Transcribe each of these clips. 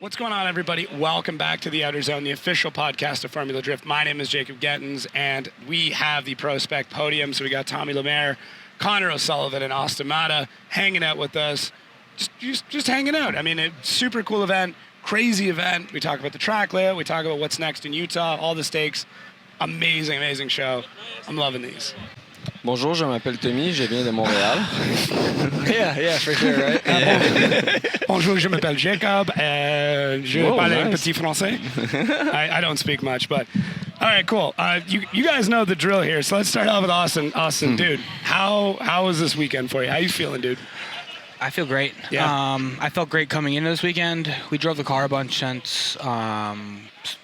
What's going on, everybody? Welcome back to the Outerzone, the official podcast of Formula Drift. My name is Jacob Gettins, and we have the Prospec podium. So we got Tommy Lemaire, Conor O'Sullivan, and Austin Matta hanging out with us, just hanging out. I mean, a super cool event, crazy event. We talk about the track layout. We talk about what's next in Utah, all the stakes. Amazing, amazing show. I'm loving these. Bonjour, je m'appelle Tommy, je viens de Montréal. yeah, for sure, right? Bonjour, je m'appelle Jacob. Je parle un petit français. I don't speak much, but all right, cool. You guys know the drill here, so let's start off with Austin. Austin, dude, how was this weekend for you? How you feeling, dude? I feel great. Yeah. I felt great coming into this weekend. We drove the car a bunch since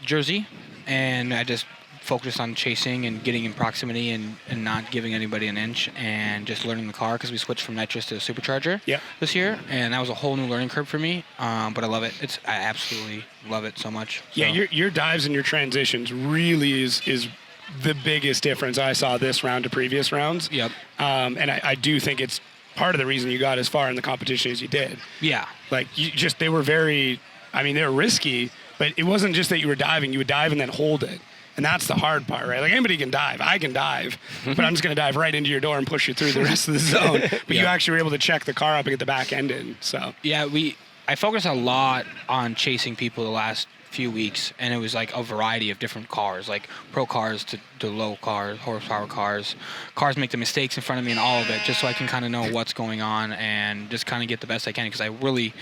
Jersey, and I just focused on chasing and getting in proximity and not giving anybody an inch and just learning the car because we switched from nitrous to supercharger this year, and that was a whole new learning curve for me, but I love it. I absolutely love it so much. So. Yeah, your dives and your transitions really is the biggest difference I saw this round to previous rounds. Yep. And I do think it's part of the reason you got as far in the competition as you did. Yeah. Like, they were they were risky, but it wasn't just that you would dive and then hold it. And that's the hard part, right? Like, anybody can dive. I can dive, but I'm just going to dive right into your door and push you through the rest of the zone. But you actually were able to check the car up and get the back end in. So yeah, I focused a lot on chasing people the last few weeks, and it was like a variety of different cars, like pro cars to low cars, horsepower cars make the mistakes in front of me and all of it, just so I can kind of know what's going on and just kind of get the best I can, because I really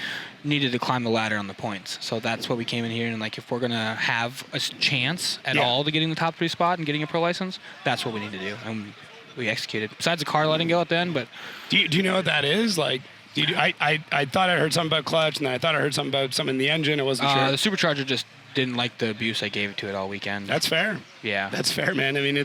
needed to climb the ladder on the points. So that's what we came in here, and like, if we're gonna have a chance at all to getting the top 3 spot and getting a pro license, that's what we need to do, and we executed. Besides the car letting go at the end, but do you know what that is? Like, I thought I heard something about clutch, and then I thought I heard something about something in the engine. I wasn't sure. The supercharger just didn't like the abuse I gave to it all weekend. That's fair. Yeah. That's fair, man. I mean,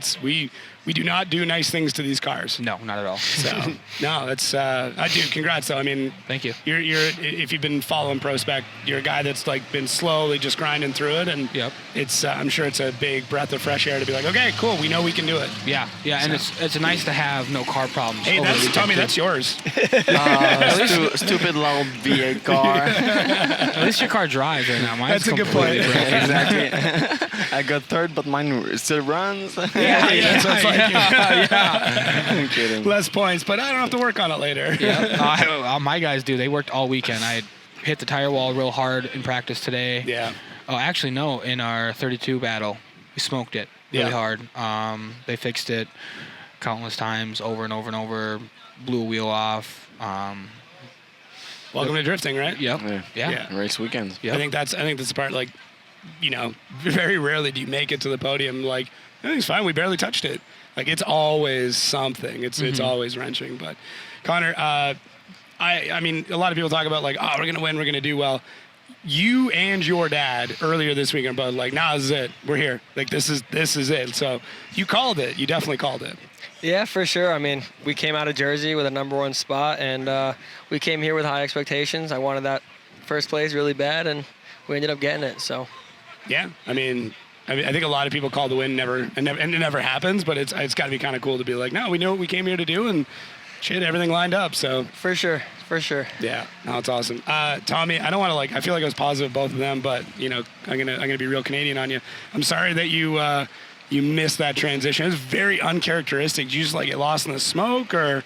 we do not do nice things to these cars. No, not at all. So, no, that's, I do. Congrats, though. I mean, thank you. You're if you've been following Prospec, you're a guy that's like been slowly just grinding through it, and it's, I'm sure it's a big breath of fresh air to be like, okay, cool, we know we can do it. Yeah, and it's nice to have no car problems. Hey, Tommy, that's yours. Stupid loud V8 car. At least your car drives right now. Mine's that's a good point. Exactly. I got third, but mine still runs. So it's like, I'm kidding. Less points, but I don't have to work on it later. Yeah, my guys do. They worked all weekend. I hit the tire wall real hard in practice today. Yeah. Oh, actually, no. In our 32 battle, we smoked it really hard. They fixed it countless times, over and over and over. Blew a wheel off. Welcome to drifting, right? Yep. Yeah. Race weekends. Yep. I think that's the part, like, very rarely do you make it to the podium. Like, everything's fine. We barely touched it. Like, it's always something. It's always wrenching. But Conor, I mean, a lot of people talk about, like, oh, we're gonna win, we're gonna do well. You and your dad earlier this week are both like, nah, this is it. We're here. Like, this is it. So you called it. You definitely called it. Yeah, for sure. I mean, we came out of Jersey with a #1 spot, and we came here with high expectations. I wanted that first place really bad, and we ended up getting it. So. Yeah, I mean, I think a lot of people call the win and it never happens, but it's got to be kind of cool to be like, no, we know what we came here to do, and shit, everything lined up. So for sure. Yeah, no, it's awesome. Tommy, I don't want to, I feel like I was positive both of them, but I'm gonna be real Canadian on you. I'm sorry that you missed that transition. It was very uncharacteristic. Did you just get lost in the smoke, or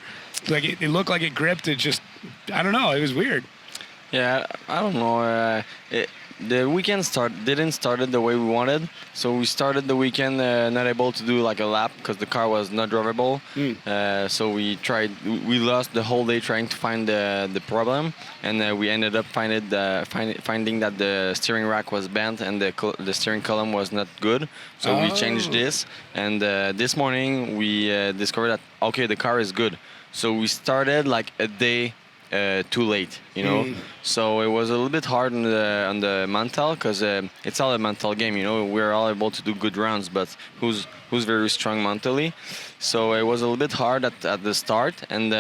it looked like it gripped? It just, I don't know. It was weird. Yeah, I don't know. The weekend didn't start the way we wanted, so we started the weekend not able to do a lap because the car was not drivable. So we lost the whole day trying to find the problem, and we ended up finding that the steering rack was bent and the steering column was not good. So we changed this, and this morning we discovered that the car is good. So we started a day too late, So it was a little bit hard on the mental, because it's all a mental game, We're all able to do good rounds, but who's very strong mentally? So it was a little bit hard at the start, and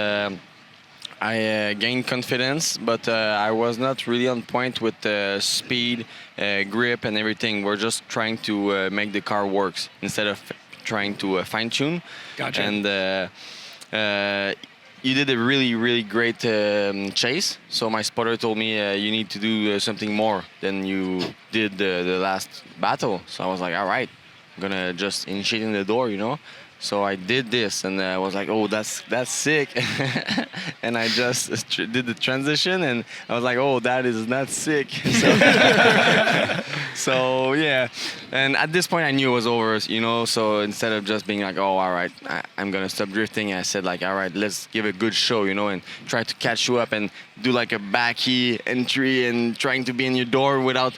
I gained confidence, but I was not really on point with speed, grip, and everything. We're just trying to make the car works instead of trying to fine tune. Gotcha. And you did a really, really great chase. So my spotter told me you need to do something more than you did the last battle. So I was like, all right, I'm gonna just initiate in the door, you know. So I did this, and I was like, "Oh, that's sick," and I just did the transition, and I was like, "Oh, that is not sick." So yeah, and at this point I knew it was over, you know. So instead of just being like, "Oh, all right, I'm gonna stop drifting," I said like, "All right, let's give a good show, you know, and try to catch you up and do like a backy entry and trying to be in your door without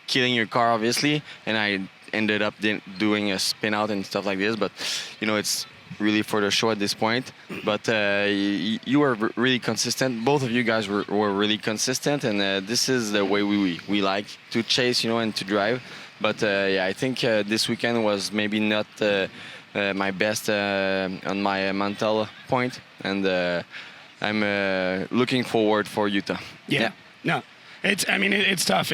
killing your car, obviously." And I ended up doing a spin out and stuff like this, but you know, it's really for the show at this point. But you were really consistent. Both of you guys were really consistent, and this is the way we like to chase, you know, and to drive. But yeah, I think this weekend was maybe not my best on my mental point, and I'm looking forward for Utah. Yeah. No, it's tough.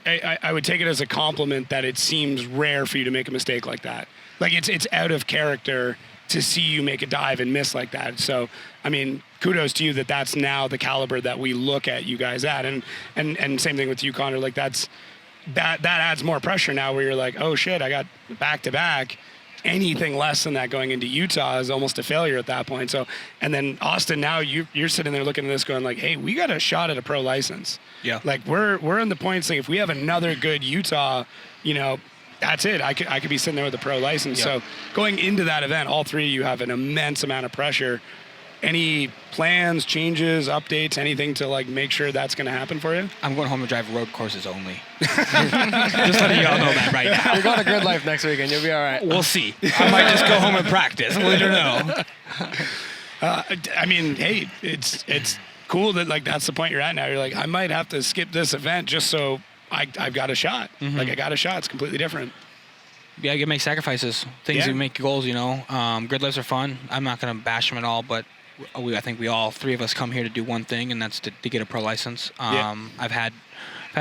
I would take it as a compliment that it seems rare for you to make a mistake like that. Like it's out of character to see you make a dive and miss like that. So, I mean, kudos to you that's now the caliber that we look at you guys at. And same thing with you, Conor. Like that adds more pressure now where you're like, oh shit, I got back to back. Anything less than that going into Utah is almost a failure at that point. So, and then Austin, now you're sitting there looking at this going like, hey, we got a shot at a pro license. Yeah. Like we're in the point saying if we have another good Utah, you know, that's it. I could be sitting there with a pro license. Yeah. So going into that event, all three of you have an immense amount of pressure. Any plans, changes, updates, anything to like make sure that's going to happen for you? I'm going home to drive road courses only. Just letting y'all know that right now. You're going to Grid Life next weekend. You'll be all right. We'll see. I might just go home and practice. We'll let know. I mean, hey, it's cool that like that's the point you're at now. You're like, I might have to skip this event just so I've got a shot. Mm-hmm. Like I got a shot. It's completely different. Yeah, you can make sacrifices. Things Yeah. that make goals, you know. Grid lives are fun. I'm not going to bash them at all, but I think we all three of us come here to do one thing, and that's to get a pro license. I've had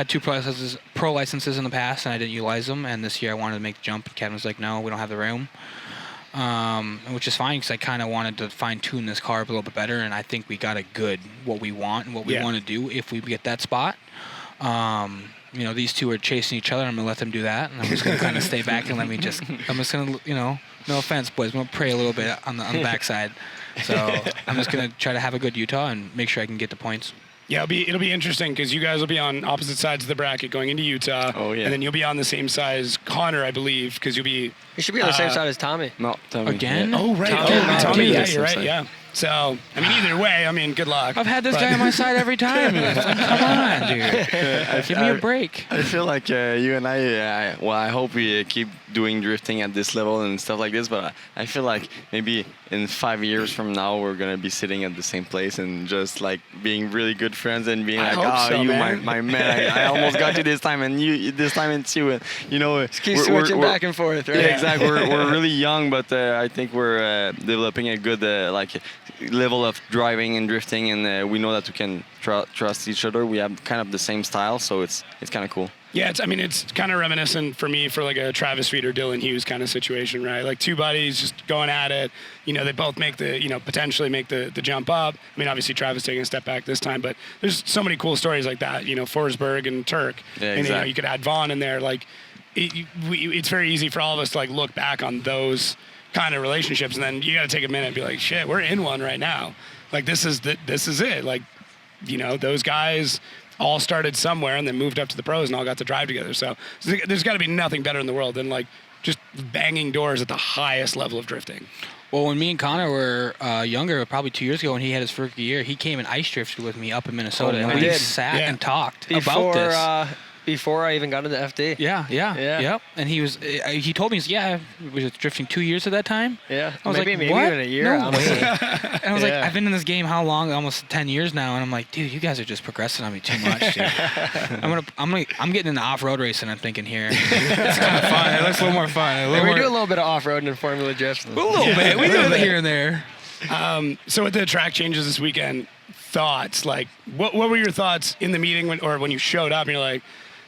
two pro licenses in the past, and I didn't utilize them. And this year I wanted to make the jump, and Kevin was like, "No, we don't have the room," which is fine because I kind of wanted to fine tune this car a little bit better, and I think we got what we want and what we want to do if we get that spot. You know, these two are chasing each other. I'm gonna let them do that, and I'm just gonna kind of stay back and I'm just gonna, you know, no offense, boys, I'm gonna pray a little bit on the backside. So I'm just gonna try to have a good Utah and make sure I can get the points. Yeah, it'll be interesting because you guys will be on opposite sides of the bracket going into Utah. Oh, yeah. And then you'll be on the same side as Connor, I believe, because you'll be. You should be on the same side as Tommy. No, Tommy. Again? Yeah. Oh right, Tommy. Yeah, you're right. Yeah. So I mean, either way, I mean, good luck. I've had this guy on my side every time. Come on, dude. Give me a break. I feel like you and I hope we keep doing drifting at this level and stuff like this, but I feel like maybe in 5 years from now, we're going to be sitting at the same place and just like being really good friends and being like, hope so, you, man. my man, I almost got you this time and you, this time it's you. And, you know, Keep switching back and forth, right? Yeah, exactly. We're really young, but I think we're developing a good level of driving and drifting, and we know that we can trust each other. We have kind of the same style, so it's kind of cool. Yeah, it's kind of reminiscent for me for like a Travis Reed or Dylan Hughes kind of situation, right? Like two buddies just going at it. You know, they both make potentially make the jump up. I mean, obviously Travis taking a step back this time, but there's so many cool stories like that. You know, Forsberg and Turk. Yeah, and exactly. you could add Vaughn in there. Like, it's very easy for all of us to like look back on those kind of relationships, and then you got to take a minute and be like, shit, we're in one right now. Like this is it. Like, you know, those guys all started somewhere and then moved up to the pros and all got to drive together. So there's got to be nothing better in the world than like just banging doors at the highest level of drifting. Well, when me and Conor were younger, probably 2 years ago, when he had his first year, he came and ice drifted with me up in Minnesota, and we sat and talked about this. Before I even got into FD. Yeah. Yep. And he told me, I was drifting 2 years at that time. Yeah. I was maybe what? even a year. No way. And I was like, Yeah. I've been in this game how long? Almost 10 years now. And I'm like, dude, you guys are just progressing on me too much, dude. I'm getting into off-road racing, I'm thinking here. It's kind of fun. It looks a little more fun. We do a little bit of off-roading in Formula Drift. A little bit. We do it here and there. So with the track changes this weekend, thoughts, like what were your thoughts in the meeting when you showed up and you're like,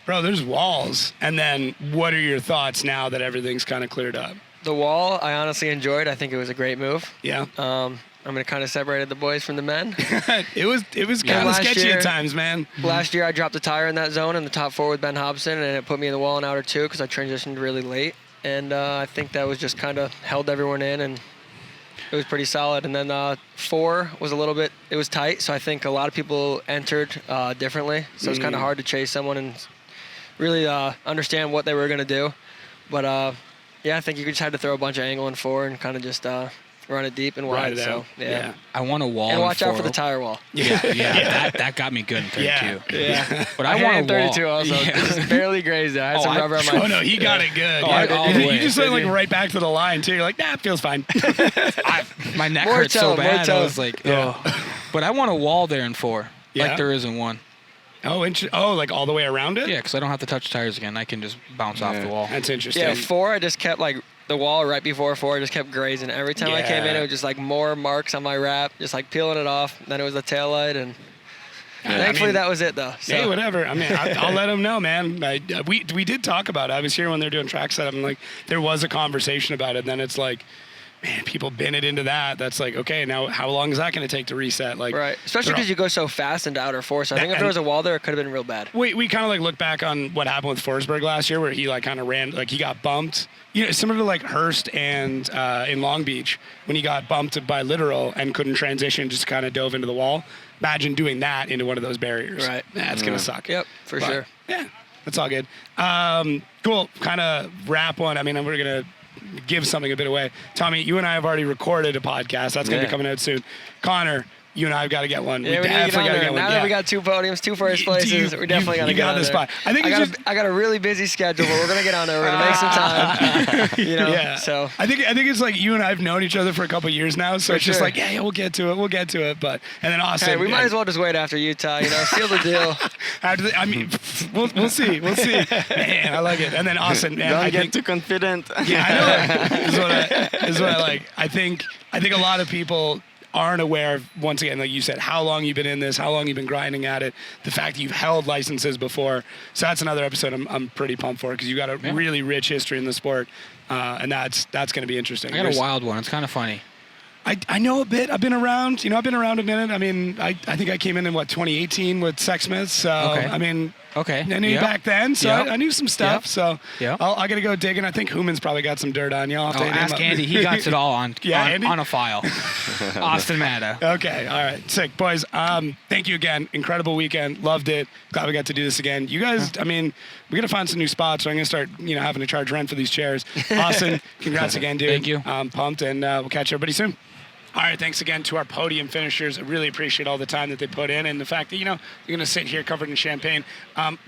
bro, there's walls. And then what are your thoughts now that everything's kind of cleared up? The wall, I honestly enjoyed. I think it was a great move. Yeah. I mean, it kind of separated the boys from the men. It was kind of Last sketchy year- at times, man. Last year, I dropped a tire in that zone in the top 4 with Ben Hobson, and it put me in the wall in outer 2 because I transitioned really late. And I think that was just kind of held everyone in, and it was pretty solid. And then 4 was a little bit, it was tight, so I think a lot of people entered differently. So it's kind of hard to chase someone and really understand what they were going to do. But yeah, I think you just had to throw a bunch of angle in 4 and kind of just run it deep and Ride wide. it So out. yeah. I want a wall. And in watch out 4. for the tire wall. Yeah, that got me good in 32. Yeah. But I want a wall. 32 also. Yeah. Just barely grazed it. I had some rubber on my. Oh no, he got it good. Oh, Yeah. all the You way. just went like right back to the line too. You're like, nah, it feels fine. My neck More hurt so toe, more bad. I toe. was like, Yeah. oh. But I want a wall there in 4, Yeah? like there is in 1. Like all the way around it. Yeah, because I don't have to touch tires again. I can just bounce off the wall. That's interesting. Yeah, 4, I just kept like the wall right before 4, I just kept grazing. Every time I came in, Yeah. it was just like more marks on my wrap, just like peeling it off. Then it was the taillight, and thankfully that was it though. So. Hey, whatever. I mean, I'll let them know, man. We did talk about it. I was here when they were doing track setup, and like there was a conversation about it. And then it's like, man, people bin it into that. That's like, okay, now how long is that going to take to reset? Like, Right, especially because you go so fast into outer 4. So I think if there was a wall there, it could have been real bad. We kind of like look back on what happened with Forsberg last year, where he like kind of ran, like he got bumped. You know, similar to like Hurst and in Long Beach when he got bumped by Literal and couldn't transition, just kind of dove into the wall. Imagine doing that into one of those barriers. Right. That's gonna suck. Yep, for But, sure. Yeah, that's all good. Cool. Kind of wrap one. I mean, we're gonna give something a bit away. Tommy, you and I have already recorded a podcast. That's gonna be Yeah. coming out soon. Connor, you and I have got to get one. Yeah, we need to get definitely on got to there. get one. Now that we got 2 podiums, 2 first places, we definitely got to you get got on the there. spot. I think it's I got a really busy schedule, but we're gonna get on there. We're gonna make some time. You know, Yeah. so I think it's like you and I have known each other for a couple of years now, so For it's just sure. like, yeah, we'll get to it. But and then Austin. hey, we might as well just wait after Utah. You know, seal the deal. I mean, we'll see. Man, I like it. And then Austin, man, Don't I get think, too confident. yeah, I know. Is what I like. I think a lot of people aren't aware of, once again, like you said, how long you've been in this, how long you've been grinding at it, the fact that you've held licenses before. So that's another episode I'm pretty pumped for, because you got a really rich history in the sport, and that's going to be interesting. I got a wild one. It's kind of funny. I know a bit. I've been around. I've been around a minute. I mean, I think I came in 2018 with Sexsmith. So Okay. I mean, Okay. I knew you back then, so Yep. I knew some stuff. Yep. So Yep. I got to go digging. I think Human's probably got some dirt on you. I'll have Oh, to hit him ask up. Andy. He got it all on, Yeah, Andy? on a file. Austin Matta. Okay, all right, sick boys. Thank you again. Incredible weekend. Loved it. Glad we got to do this again. You guys, I mean, we got to find some new spots. So I'm gonna start, having to charge rent for these chairs. Austin, congrats again, dude. Thank you. I'm pumped, and we'll catch everybody soon. All right, thanks again to our podium finishers. I really appreciate all the time that they put in, and the fact that, you're going to sit here covered in champagne.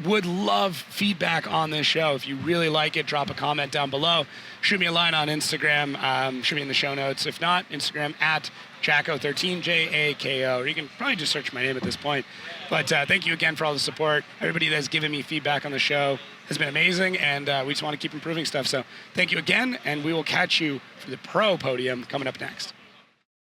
Would love feedback on this show. If you really like it, drop a comment down below. Shoot me a line on Instagram. Shoot me in the show notes. If not, Instagram at Jacko13, Jako. Or you can probably just search my name at this point. But thank you again for all the support. Everybody that's given me feedback on the show has been amazing, and we just want to keep improving stuff. So thank you again, and we will catch you for the pro podium coming up next.